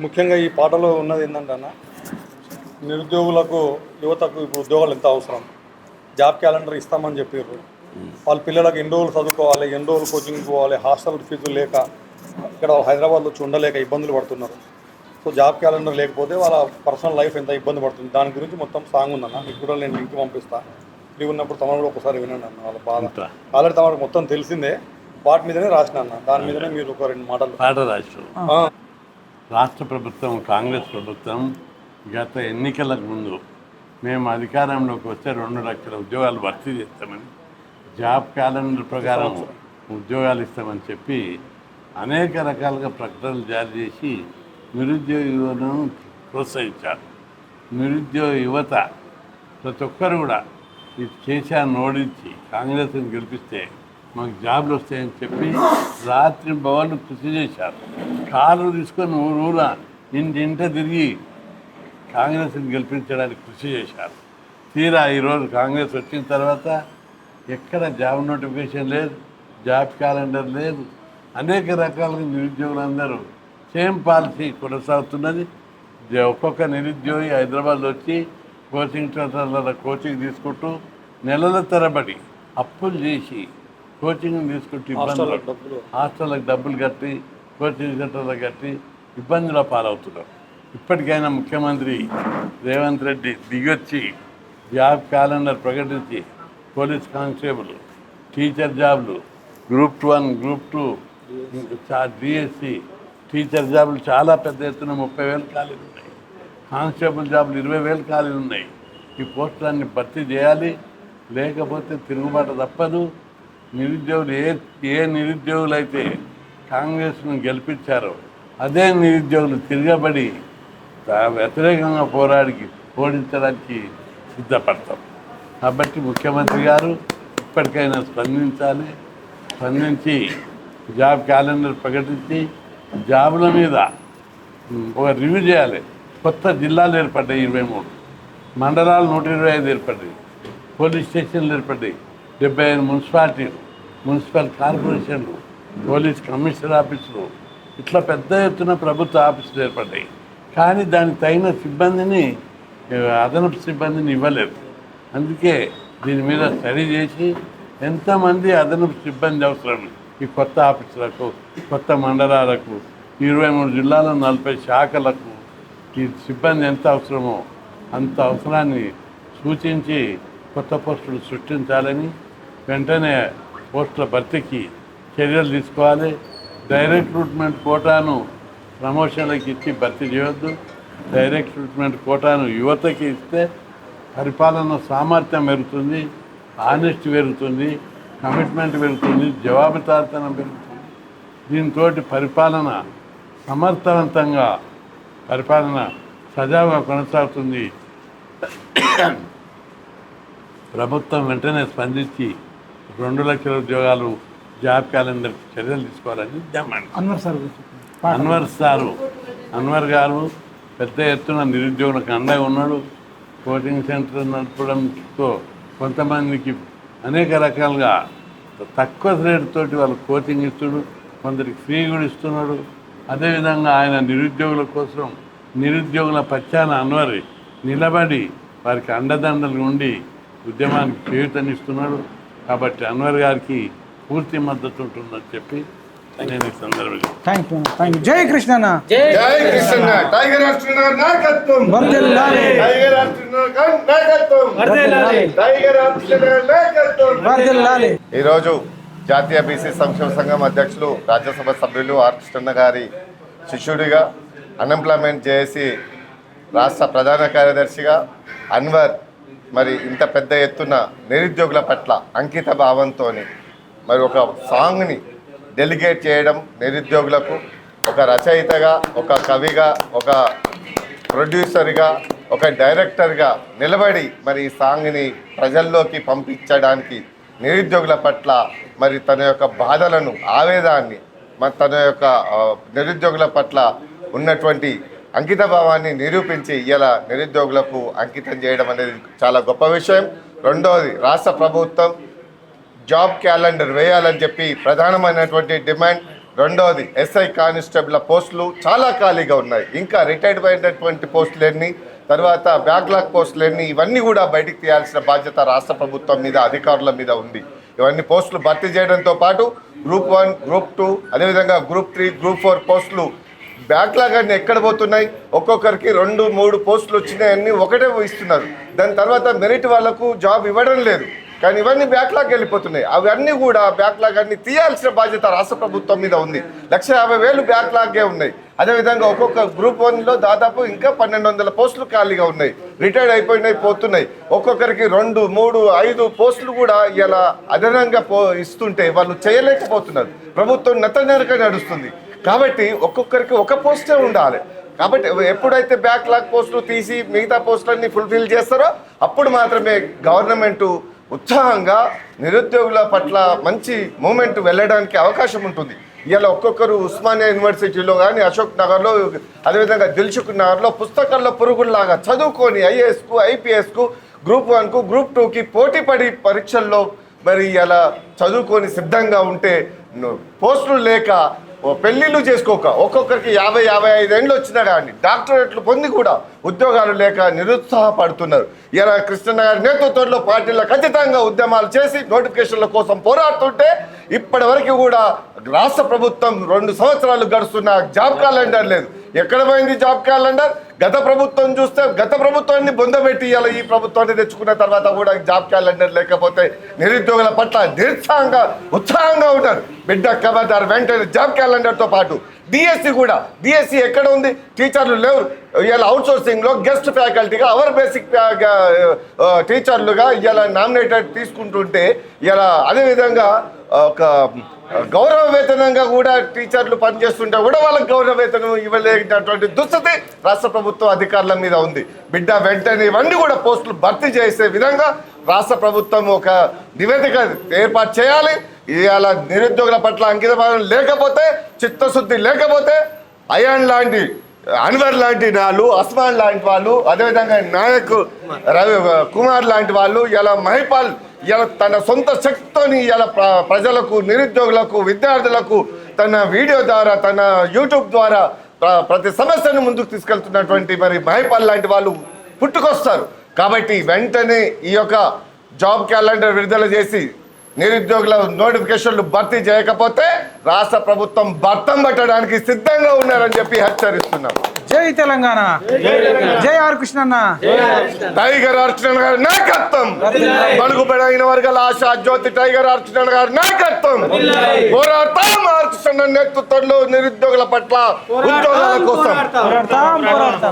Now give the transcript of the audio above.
ముఖ్యంగా ఈ పాటలో ఉన్నది ఏంటంటే అన్న, నిరుద్యోగులకు యువతకు ఇప్పుడు ఉద్యోగాలు ఎంత అవసరం, జాబ్ క్యాలెండర్ ఇస్తామని చెప్పారు. వాళ్ళ పిల్లలకు ఎన్ని రోజులు చదువుకోవాలి, ఎన్ని రోజులు కోచింగ్ పోవాలి, హాస్టల్ ఫీజులు లేక ఇక్కడ హైదరాబాద్లో వచ్చి ఉండలేక ఇబ్బందులు పడుతున్నారు. సో జాబ్ క్యాలెండర్ లేకపోతే వాళ్ళ పర్సనల్ లైఫ్ ఎంత ఇబ్బంది పడుతుంది, దాని గురించి మొత్తం సాంగ్ ఉందన్న. మీకు కూడా నేను లింక్ పంపిస్తాను. ఫ్రీ ఉన్నప్పుడు తమరు కూడా ఒకసారి వినండి అన్న. వాళ్ళ బాధ ఆల్రెడీ తమకు మొత్తం తెలిసిందే, వాటి మీదనే రాసిన అన్న. దాని మీదనే మీరు ఒక 2 మాటలు పాట రాష్ట్రం. రాష్ట్ర ప్రభుత్వం, కాంగ్రెస్ ప్రభుత్వం గత ఎన్నికలకు ముందు మేము అధికారంలోకి వస్తే 2 లక్షల ఉద్యోగాలు భర్తీ చేస్తామని, జాబ్ క్యాలెండర్ ప్రకారం ఉద్యోగాలు ఇస్తామని చెప్పి అనేక రకాలుగా ప్రకటనలు జారీ చేసి నిరుద్యోగ యువతను ప్రోత్సహించారు. నిరుద్యోగ యువత ప్రతి ఒక్కరు కూడా ఈ కేసీఆర్ని ఓడించి కాంగ్రెస్ని గెలిపిస్తే మాకు జాబ్లు వస్తాయని చెప్పి రాత్రి భవన్లు కృషి చేశారు. కారు తీసుకొని ఊరూరా ఇంటింట తిరిగి కాంగ్రెస్ని గెలిపించడానికి కృషి చేశారు. తీరా ఈరోజు కాంగ్రెస్ వచ్చిన తర్వాత ఎక్కడ జాబ్ నోటిఫికేషన్ లేదు, జాబ్ క్యాలెండర్ లేదు. అనేక రకాలుగా నిరుద్యోగులందరూ సేమ్ పాలసీ కొనసాగుతున్నది. ఒక్కొక్క నిరుద్యోగి హైదరాబాద్లో వచ్చి కోచింగ్ సెంటర్ల కోచింగ్ తీసుకుంటూ నెలల తరబడి అప్పులు చేసి కోచింగ్ తీసుకుంటూ ఇబ్బందులు, హాస్టళ్ళకు డబ్బులు కట్టి కోచింగ్ సెంటర్లకు కట్టి ఇబ్బందుల పాలవుతున్నాం. ఇప్పటికైనా ముఖ్యమంత్రి రేవంత్ రెడ్డి దిగొచ్చి జాబ్ క్యాలెండర్ ప్రకటించి పోలీస్ కానిస్టేబుల్, టీచర్ జాబ్లు, గ్రూప్ 1, గ్రూప్ 2, డిఎస్సి టీచర్ జాబులు చాలా పెద్ద ఎత్తున 30,000 ఖాళీలు ఉన్నాయి. కానిస్టేబుల్ జాబులు 20,000 ఖాళీలు ఉన్నాయి. ఈ పోస్టులన్నీ భర్తీ చేయాలి, లేకపోతే తిరుగుబాటు తప్పదు. నిరుద్యోగులు ఏ నిరుద్యోగులు అయితే కాంగ్రెస్ను గెలిపించారో అదే నిరుద్యోగులు తిరగబడి వ్యతిరేకంగా ఓడించడానికి సిద్ధపడతాం. కాబట్టి ముఖ్యమంత్రి గారు ఇప్పటికైనా స్పందించి జాబ్ క్యాలెండర్ ప్రకటించి జాబుల మీద ఒక రివ్యూ చేయాలి. కొత్త జిల్లాలు ఏర్పడ్డాయి, 23 మండలాలు 125 ఏర్పడ్డాయి, పోలీస్ స్టేషన్లు ఏర్పడ్డాయి, 75 మున్సిపాలిటీలు, మున్సిపల్ కార్పొరేషన్లు, పోలీస్ కమిషనర్ ఆఫీసులు, ఇట్లా పెద్ద ఎత్తున ప్రభుత్వ ఆఫీసులు ఏర్పడ్డాయి. కానీ దానికి తగిన సిబ్బందిని, అదనపు సిబ్బందిని ఇవ్వలేదు. అందుకే దీని మీద స్టడీ చేసి ఎంతమంది అదనపు సిబ్బంది అవసరం ఈ కొత్త ఆఫీసులకు, కొత్త మండలాలకు, 23 జిల్లాల 40 శాఖలకు ఈ సిబ్బంది ఎంత అవసరమో అంత అవసరాన్ని సూచించి కొత్త పోస్టులు సృష్టించాలని, వెంటనే పోస్టుల భర్తీకి చర్యలు తీసుకోవాలి. డైరెక్ట్ రిక్రూట్మెంట్ కోటాను ప్రమోషన్లకు ఇచ్చి భర్తీ చేయొద్దు. డైరెక్ట్ రిక్రూట్మెంట్ కోటాను యువతకి ఇస్తే పరిపాలన సామర్థ్యం పెరుగుతుంది, ఆనెస్ట్ పెరుగుతుంది, కమిట్మెంట్ పెరుగుతుంది, జవాబుదారీతనం పెరుగుతుంది. దీంతో పరిపాలన సమర్థవంతంగా, పరిపాలన సజావుగా కొనసాగుతుంది. ప్రభుత్వం వెంటనే స్పందించి 2 లక్షల ఉద్యోగాలు జాబ్ క్యాలెండర్ చర్యలు తీసుకోవాలని డిమాండ్. అన్వర్ గారు పెద్ద ఎత్తున నిరుద్యోగులకు అండగా ఉన్నాడు. కోచింగ్ సెంటర్ నడపడంతో కొంతమందికి అనేక రకాలుగా తక్కువ రేటుతోటి వాళ్ళు కోచింగ్ ఇస్తున్నాడు, కొందరికి ఫ్రీ కూడా ఇస్తున్నాడు. అదేవిధంగా ఆయన నిరుద్యోగుల కోసం, నిరుద్యోగుల పక్షాన అన్వర్ నిలబడి వారికి అండదండలు ఉండి ఉద్యమానికి చేయూతనిస్తున్నాడు. కాబట్టి అన్వర్ గారికి పూర్తి మద్దతు ఉంటుందని చెప్పి నేను ఈ సందర్భంగా థ్యాంక్ యూ. జై కృష్ణ. టైగర్ ఆస్ట్రోనగర్ నాయకత్వం. ఈరోజు జాతీయ బీసీ సంక్షేమ సంఘం అధ్యక్షులు, రాజ్యసభ సభ్యులు ఆర్ కృష్ణ గారి శిష్యుడిగా, అన్ఎంప్లాయ్మెంట్ జేఏసీ రాష్ట్ర ప్రధాన కార్యదర్శిగా అన్వర్ మరి ఇంత పెద్ద ఎత్తున నిరుద్యోగుల పట్ల అంకిత భావంతో మరి ఒక సాంగ్ని డెలిగేట్ చేయడం, నిరుద్యోగులకు ఒక రచయితగా, ఒక కవిగా, ఒక ప్రొడ్యూసర్గా, ఒక డైరెక్టర్గా నిలబడి మరి ఈ సాంగ్ని ప్రజల్లోకి పంపించడానికి, నిరుద్యోగుల పట్ల మరి తన యొక్క బాధలను, ఆవేదాన్ని, మరి తన యొక్క నిరుద్యోగుల పట్ల ఉన్నటువంటి అంకిత భావాన్ని నిరూపించి ఇలా నిరుద్యోగులకు అంకితం చేయడం అనేది చాలా గొప్ప విషయం. రెండవది, రాష్ట్ర ప్రభుత్వం జాబ్ క్యాలెండర్ వేయాలని చెప్పి ప్రధానమైనటువంటి డిమాండ్ రెండవది ఎస్ఐ కానిస్టేబుల్ పోస్టులు చాలా ఖాళీగా ఉన్నాయి. ఇంకా రిటైర్డ్ అయినటువంటి పోస్టులు ఎన్ని, తర్వాత బ్యాక్లాగ్ పోస్టులు ఎన్ని, ఇవన్నీ కూడా బయటికి తీయాల్సిన బాధ్యత రాష్ట్ర ప్రభుత్వం మీద, అధికారుల మీద ఉంది. ఇవన్నీ పోస్టులు భర్తీ చేయడంతో పాటు గ్రూప్ 1, గ్రూప్ 2, అదేవిధంగా గ్రూప్ 3, గ్రూప్ 4 పోస్టులు బ్యాక్లాగ్ అన్ని ఎక్కడ పోతున్నాయి? ఒక్కొక్కరికి 2, 3 పోస్టులు వచ్చినాయన్నీ ఒకటే ఇస్తున్నారు. దాని తర్వాత మెరిట్ వాళ్ళకు జాబ్ ఇవ్వడం లేదు. కానీ ఇవన్నీ బ్యాక్లాగ్ వెళ్ళిపోతున్నాయి. అవన్నీ కూడా బ్యాక్లాగ్ అన్ని తీయాల్సిన బాధ్యత రాష్ట్ర ప్రభుత్వం మీద ఉంది. 1,50,000 బ్యాక్లాగే ఉన్నాయి. అదేవిధంగా ఒక్కొక్క గ్రూప్ 1లో దాదాపు ఇంకా 1,200 పోస్టులు ఖాళీగా ఉన్నాయి. రిటైర్డ్ అయిపోయినాయి, పోతున్నాయి. ఒక్కొక్కరికి 2, 3, 5 పోస్టులు కూడా ఇలా అదనంగా ఇస్తుంటే వాళ్ళు చేయలేకపోతున్నారు. ప్రభుత్వం నత్తనరక నడుస్తుంది. కాబట్టి ఒక్కొక్కరికి ఒక పోస్టే ఉండాలి. కాబట్టి ఎప్పుడైతే బ్యాక్లాగ్ పోస్టులు తీసి మిగతా పోస్టులన్నీ ఫుల్ఫిల్ చేస్తారో అప్పుడు మాత్రమే గవర్నమెంట్ ఉత్సాహంగా నిరుద్యోగుల పట్ల మంచి మూమెంట్ వెళ్ళడానికి అవకాశం ఉంటుంది. ఇలా ఒక్కొక్కరు ఉస్మానియా యూనివర్సిటీలో కానీ, అశోక్ నగర్లో, అదేవిధంగా దిల్సుఖ్ నగర్లో పుస్తకాల్లో పురుగుల్లాగా చదువుకొని ఐఏఎస్కు, ఐపీఎస్కు, గ్రూప్ 1కు, గ్రూప్ 2కి పోటీపడి పరీక్షల్లో మరి ఇలా చదువుకొని సిద్ధంగా ఉంటే పోస్టులు లేక పెళ్ళిళ్ళు చేసుకోక ఒక్కొక్కరికి 50-55 ఏళ్ళు వచ్చినా కానీ డాక్టరేట్లు పొంది కూడా ఉద్యోగాలు లేక నిరుత్సాహపడుతున్నారు. ఇలా కృష్ణ గారి నేతృత్వంలో పార్టీలో ఖచ్చితంగా ఉద్యమాలు చేసి నోటిఫికేషన్ల కోసం పోరాడుతుంటే ఇప్పటి వరకు కూడా రాష్ట్ర ప్రభుత్వం 2 సంవత్సరాలు గడుస్తున్న జాబ్ క్యాలెండర్ లేదు. ఎక్కడ పోయింది జాబ్ క్యాలెండర్? గత ప్రభుత్వం చూస్తే గత ప్రభుత్వాన్ని బొందబెట్టి ఇలా ఈ ప్రభుత్వాన్ని తెచ్చుకున్న తర్వాత కూడా జాబ్ క్యాలెండర్ లేకపోతే నిరుద్యోగుల పట్ల ఉత్సాహంగా ఉంటారు. బిడ్డ కబడ్దార్ వెంటనే జాబ్ క్యాలెండర్తో పాటు డిఎస్సి కూడా, డిఎస్సి ఎక్కడ ఉంది? టీచర్లు లేవు. ఇలా అవుట్ సోర్సింగ్లో గెస్ట్ ఫ్యాకల్టీగా, అవర్ బేసిక్ టీచర్లుగా ఇలా నామినేటెడ్ తీసుకుంటుంటే ఇలా అదేవిధంగా ఒక గౌరవ వేతనంగా కూడా టీచర్లు పనిచేస్తుంటే కూడా వాళ్ళకి గౌరవ వేతనం ఇవ్వలేనటువంటి దుస్థితి రాష్ట్ర ప్రభుత్వం అధికారుల మీద ఉంది. బిడ్డ వెంటనే ఇవన్నీ కూడా పోస్టులు భర్తీ చేసే విధంగా రాష్ట్ర ప్రభుత్వం ఒక నివేదిక ఏర్పాటు చేయాలి. ఇవాళ నిరుద్యోగుల పట్ల అంకితభావం లేకపోతే, చిత్తశుద్ధి లేకపోతే అయాన్ లాంటి, అన్వర్ లాంటి వాళ్ళు, అస్మాన్ లాంటి వాళ్ళు, అదేవిధంగా నాయక్ రవి కుమార్ లాంటి వాళ్ళు, ఇలా మహిపాల్ ఇలా తన సొంత శక్తితోని ఇలా ప్రజలకు, నిరుద్యోగులకు, విద్యార్థులకు తన వీడియో ద్వారా, తన యూట్యూబ్ ద్వారా ప్రతి సమస్యను ముందుకు తీసుకెళ్తున్నటువంటి మరి మహిపాల్ లాంటి వాళ్ళు పుట్టుకొస్తారు. కాబట్టి వెంటనే ఈ యొక్క జాబ్ క్యాలెండర్ విడుదల చేసి నిరుద్యోగుల నోటిఫికేషన్లు భర్తీ చేయకపోతే రాష్ట్ర ప్రభుత్వం భర్తం పట్టడానికి సిద్ధంగా ఉన్నారని చెప్పి హెచ్చరిస్తున్నాం. జై తెలంగాణ, జై ఆర్ కృష్ణన్న, టైగర్ అర్చన గారి నాయకత్వం, బడుగుబడైన వర్గాల ఆశా జ్యోతి టైగర్ అర్చన గారి నాయకత్వం, పోరాటం ఆర్ కృష్ణ నేతృత్వంలో నిరుద్యోగుల పట్ల ఉద్యోగాల కోసం పోరాడతాం.